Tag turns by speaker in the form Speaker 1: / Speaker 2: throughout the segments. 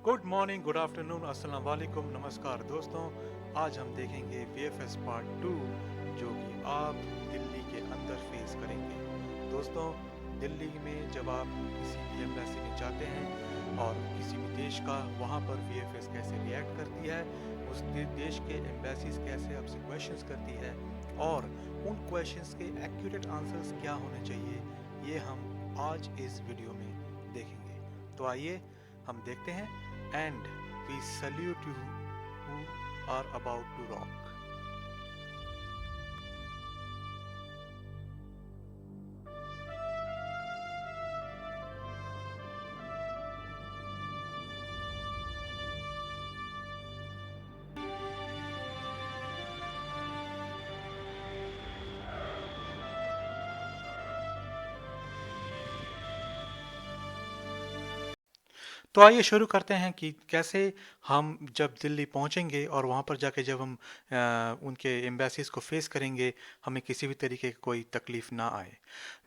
Speaker 1: Good morning, good afternoon, अस्सलाम वालेकुम, नमस्कार दोस्तों। आज हम देखेंगे वीएफएस पार्ट 2 जो कि आप दिल्ली के अंदर फेस करेंगे। दोस्तों, दिल्ली में जब आप किसी भी एम्बेसी में जाते हैं और किसी भी देश का वहाँ पर वीएफएस कैसे रिएक्ट करती है, उस देश के एम्बेसीज कैसे आपसे क्वेश्चंस करती है और उन क्वेश्चंस के एक्यूरेट आंसर्स क्या होने चाहिए, ये हम आज इस वीडियो में देखेंगे। तो आइए हम देखते हैं and we salute you who are about to rock. तो आइए शुरू करते हैं कि कैसे हम जब दिल्ली पहुंचेंगे और वहां पर जाके जब हम उनके एम्बेसीज को फेस करेंगे, हमें किसी भी तरीके की कोई तकलीफ ना आए।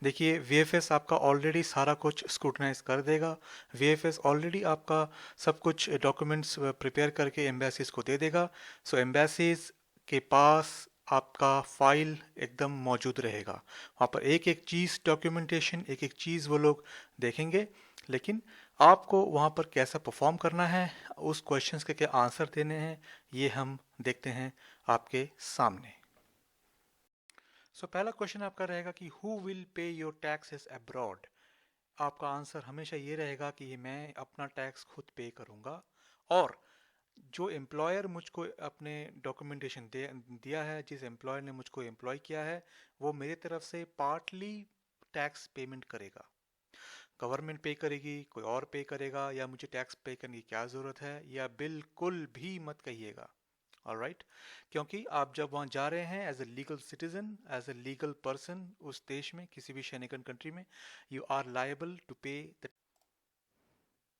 Speaker 1: देखिए, वीएफएस आपका ऑलरेडी सारा कुछ स्क्रूटनाइज कर देगा। वीएफएस ऑलरेडी आपका सब कुछ डॉक्यूमेंट्स प्रिपेयर करके एम्बेसीज को दे देगा। सो एम्बेसीज के पास आपका फाइल एकदम मौजूद रहेगा। वहाँ पर एक एक चीज़ डॉक्यूमेंटेशन, एक एक चीज़ वो लोग देखेंगे, लेकिन आपको वहाँ पर कैसा परफॉर्म करना है, उस क्वेश्चंस के क्या आंसर देने हैं, ये हम देखते हैं आपके सामने। पहला क्वेश्चन आपका रहेगा कि who will pay your taxes abroad. आपका आंसर हमेशा ये रहेगा कि मैं अपना टैक्स खुद पे करूँगा, और जो एम्प्लॉयर मुझको अपने डॉक्यूमेंटेशन दिया है, जिस एम्प्लॉयर ने मुझको एम्प्लॉय किया है, वो मेरी तरफ से पार्टली टैक्स पेमेंट करेगा। गवर्नमेंट पे करेगी, कोई और पे करेगा, या मुझे टैक्स पे करने की क्या ज़रूरत है, या बिल्कुल भी मत कहिएगा। ऑलराइट, क्योंकि आप जब वहाँ जा रहे हैं as a legal citizen, as a legal person उस देश में, किसी भी शेंगन कंट्री में, you are liable to pay the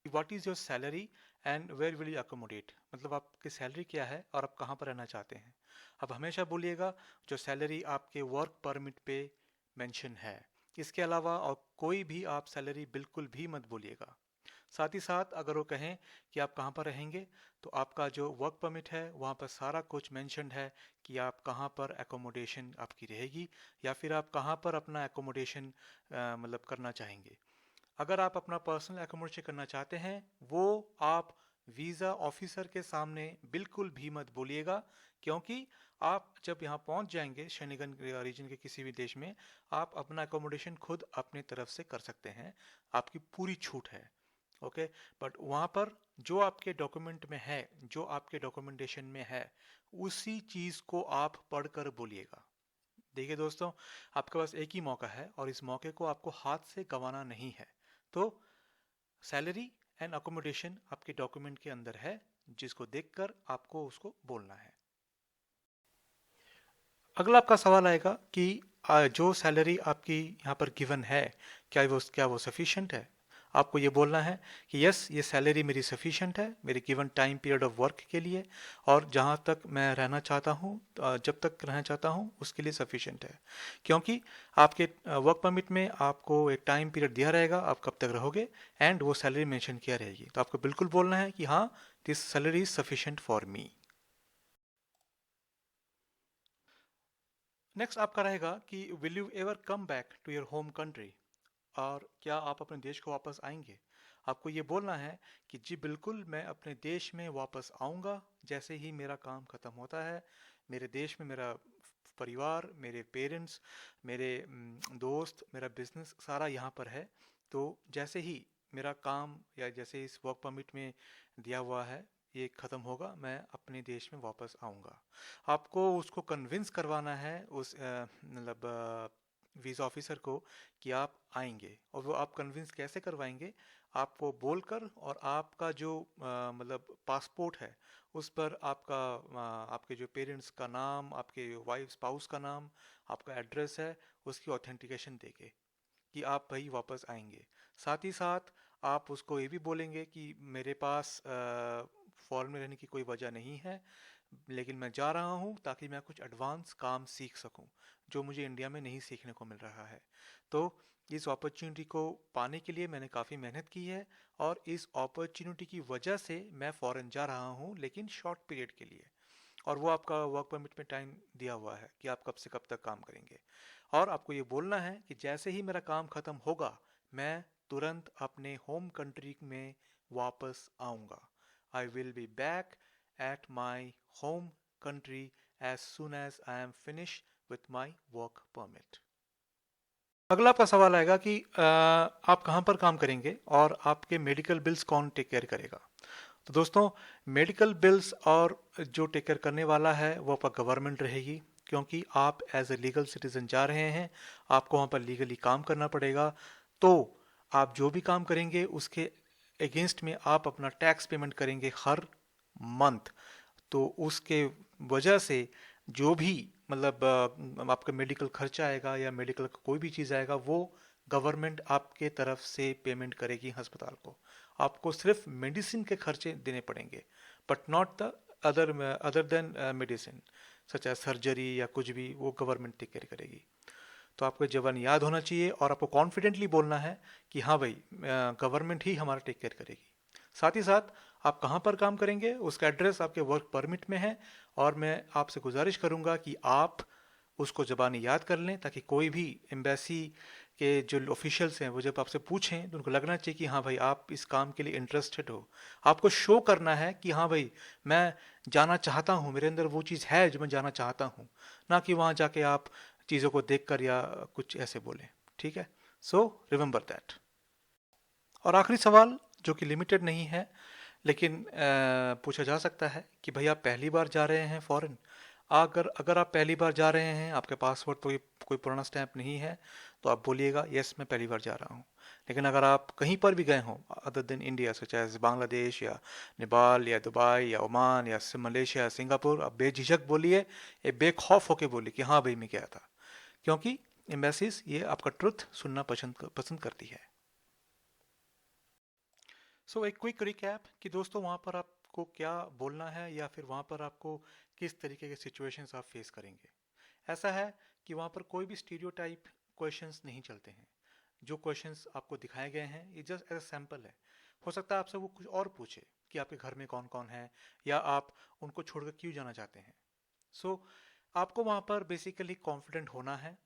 Speaker 1: what is your salary and where will you accommodate. मतलब आपकी सैलरी क्या है और आप कहाँ पर रहना चाहते हैं। अब हमेशा बोलिएगा जो सैलरी आपके वर्क परमिट पे मेंशन है। इसके अलावा और कोई भी आप सैलरी बिल्कुल भी मत बोलिएगा। साथ ही साथ अगर वो कहें कि आप कहाँ पर रहेंगे, तो आपका जो वर्क परमिट है वहाँ पर सारा कुछ मेंशन्ड है कि आप कहाँ पर एकोमोडेशन आपकी रहेगी, या फिर आप कहाँ पर अपना एकोमोडेशन मतलब करना चाहेंगे। अगर आप अपना पर्सनल एकोमोडेशन करना चाहते हैं, वो आप वीज़ा ऑफिसर के सामने बिल्कुल भी मत बोलिएगा, क्योंकि आप जब यहाँ पहुँच जाएंगे शेंगन रीजन के किसी भी देश में, आप अपना एकोमोडेशन खुद अपने तरफ से कर सकते हैं, आपकी पूरी छूट है। ओके, बट वहाँ पर जो आपके डॉक्यूमेंट में है, जो आपके डॉक्यूमेंटेशन में है, उसी चीज़ को आप पढ़कर बोलिएगा। देखिए दोस्तों, आपके पास एक ही मौका है और इस मौके को आपको हाथ से गंवाना नहीं है। तो सैलरी एंड अकोमोडेशन आपके डॉक्यूमेंट के अंदर है, जिसको देखकर आपको उसको बोलना है। अगला आपका सवाल आएगा कि जो सैलरी आपकी यहाँ पर गिवन है, क्या वो सफिशिएंट है। आपको ये बोलना है कि यस, ये सैलरी मेरी सफिशिएंट है मेरे given time period of work के लिए, और जहाँ तक मैं रहना चाहता हूँ, जब तक रहना चाहता हूँ उसके लिए सफिशिएंट है। क्योंकि आपके वर्क परमिट में आपको एक टाइम पीरियड दिया रहेगा, आप कब तक रहोगे, एंड वो सैलरी मेंशन किया रहेगी। तो आपको बिल्कुल बोलना है कि हाँ, this salary is sufficient for me. Next आपका रहेगा कि will you ever come back to your home country. और क्या आप अपने देश को वापस आएंगे। आपको ये बोलना है कि जी बिल्कुल, मैं अपने देश में वापस आऊँगा जैसे ही मेरा काम ख़त्म होता है। मेरे देश में मेरा परिवार, मेरे पेरेंट्स, मेरे दोस्त, मेरा बिजनेस सारा यहाँ पर है। तो जैसे ही मेरा काम या जैसे इस वर्क परमिट में दिया हुआ है ये ख़त्म होगा, मैं अपने देश में वापस आऊँगा। आपको उसको कन्विंस करवाना है, उस मतलब वीज़ा ऑफिसर को, कि आप आएंगे। और वो आप कन्विंस कैसे करवाएंगे, आपको बोलकर, और आपका जो मतलब पासपोर्ट है उस पर आपका आपके जो पेरेंट्स का नाम, आपके वाइफ स्पाउस का नाम, आपका एड्रेस है, उसकी ऑथेंटिकेशन देके कि आप भाई वापस आएंगे। साथ ही साथ आप उसको ये भी बोलेंगे कि मेरे पास फॉरेन में रहने की कोई वजह नहीं है, लेकिन मैं जा रहा हूँ ताकि मैं कुछ एडवांस काम सीख सकूँ जो मुझे इंडिया में नहीं सीखने को मिल रहा है। तो इस अपॉर्चुनिटी को पाने के लिए मैंने काफ़ी मेहनत की है और इस अपॉर्चुनिटी की वजह से मैं फ़ॉरेन जा रहा हूँ, लेकिन शॉर्ट पीरियड के लिए। और वो आपका वर्क परमिट में टाइम दिया हुआ है कि आप कब से कब तक काम करेंगे। और आपको ये बोलना है कि जैसे ही मेरा काम ख़त्म होगा मैं तुरंत अपने होम कंट्री में वापस आऊँगा। I will be back at my home country as soon as I am finish with my work permit. अगला आपका सवाल आएगा कि आप कहाँ पर काम करेंगे और आपके मेडिकल बिल्स कौन टेक केयर करेगा। तो दोस्तों, मेडिकल बिल्स और जो टेक केयर करने वाला है वो आपका गवर्नमेंट रहेगी, क्योंकि आप एज ए लीगल सिटीजन जा रहे हैं, आपको वहाँ पर लीगली काम करना पड़ेगा। तो आप जो भी काम करेंगे उसके अगेंस्ट में आप अपना टैक्स पेमेंट करेंगे हर मंथ। तो उसके वजह से जो भी मतलब आपका मेडिकल खर्चा आएगा या मेडिकल का कोई भी चीज़ आएगा वो गवर्नमेंट आपके तरफ से पेमेंट करेगी अस्पताल को। आपको सिर्फ मेडिसिन के खर्चे देने पड़ेंगे, but not the other than medicine such as surgery या कुछ भी, वो गवर्नमेंट टेक केयर करेगी। तो आपको जवान याद होना चाहिए और आपको कॉन्फिडेंटली बोलना है कि हाँ भाई, गवर्नमेंट ही हमारा टेक केयर करेगी। साथ ही साथ आप कहाँ पर काम करेंगे उसका एड्रेस आपके वर्क परमिट में है, और मैं आपसे गुजारिश करूँगा कि आप उसको ज़बानी याद कर लें, ताकि कोई भी एम्बेसी के जो ऑफिशियल्स हैं वो जब आपसे पूछें तो उनको लगना चाहिए कि हाँ भाई आप इस काम के लिए इंटरेस्टेड हो। आपको शो करना है कि हाँ भाई मैं जाना चाहता हूँ, मेरे अंदर वो चीज़ है जो मैं जाना चाहता हूँ, ना कि वहाँ जाके आप चीज़ों को देखकर या कुछ ऐसे बोलें। ठीक है, सो रिमेंबर दैट। और आखिरी सवाल जो कि लिमिटेड नहीं है, लेकिन पूछा जा सकता है कि भाई आप पहली बार जा रहे हैं फॉरेन। अगर अगर आप पहली बार जा रहे हैं, आपके पासपोर्ट पर कोई पुराना स्टैंप नहीं है, तो आप बोलिएगा यस मैं पहली बार जा रहा हूँ। लेकिन अगर आप कहीं पर भी गए हों other than India, such as Bangladesh या नेपाल या दुबई या ओमान या मलेशिया या सिंगापुर, आप बेझिझक बोलिए, ये बेखौफ होके बोलिए कि हाँ भाई मैं गया था, क्योंकि एम्बेसीज ये आपका ट्रुथ सुनना पसंद करती है। सो एक क्विक रिकैप कि दोस्तों वहाँ पर आपको क्या बोलना है या फिर वहाँ पर आपको किस तरीके के सिचुएशंस आप फेस करेंगे। ऐसा है कि वहाँ पर कोई भी स्टीरियोटाइप क्वेश्चंस नहीं चलते हैं। जो क्वेश्चंस आपको दिखाए गए हैं ये जस्ट एज अ सैम्पल है। हो सकता है आपसे वो कुछ और पूछे कि आपके घर में कौन कौन है या आप उनको छोड़कर क्यों जाना चाहते हैं। सो आपको वहाँ पर बेसिकली कॉन्फिडेंट होना है।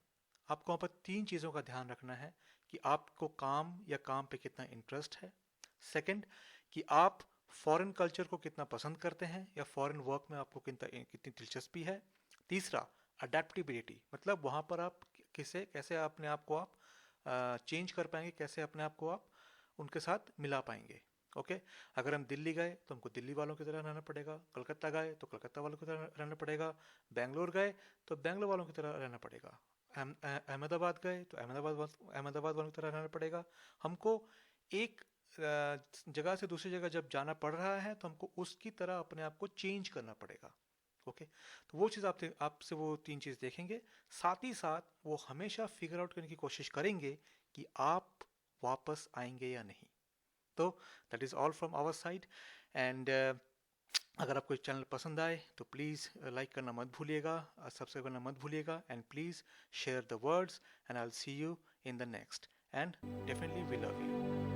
Speaker 1: आपको वहाँ पर 3 चीज़ों का ध्यान रखना है कि आपको काम या काम पे कितना इंटरेस्ट है। सेकंड, कि आप फॉरेन कल्चर को कितना पसंद करते हैं या फॉरेन वर्क में आपको कितनी दिलचस्पी है। तीसरा, अडेप्टिबिलिटी, मतलब वहाँ पर आप किसे कैसे अपने आप को आप चेंज कर पाएंगे, कैसे अपने आप को आप उनके साथ मिला पाएंगे। ओके, अगर हम दिल्ली गए तो हमको दिल्ली वालों की तरह रहना पड़ेगा, कलकत्ता गए तो कलकत्ता वालों की तरह रहना पड़ेगा, बेंगलोर गए तो बेंगलोर वालों की तरह रहना पड़ेगा, अहमदाबाद गए तो अहमदाबाद वालों की तरह रहना पड़ेगा। हमको एक जगह से दूसरी जगह जब जाना पड़ रहा है तो हमको उसकी तरह अपने आप को चेंज करना पड़ेगा। ओके, तो वो चीज़ आपसे वो 3 चीज़ देखेंगे। साथ ही साथ वो हमेशा फिगर आउट करने की कोशिश करेंगे कि आप वापस आएंगे या नहीं। तो that is all from our side. And अगर आपको चैनल पसंद आए तो प्लीज़ लाइक करना मत भूलिएगा, सब्सक्राइब करना मत भूलिएगा, and please share the words, and I will see you in the next, and definitely we love you.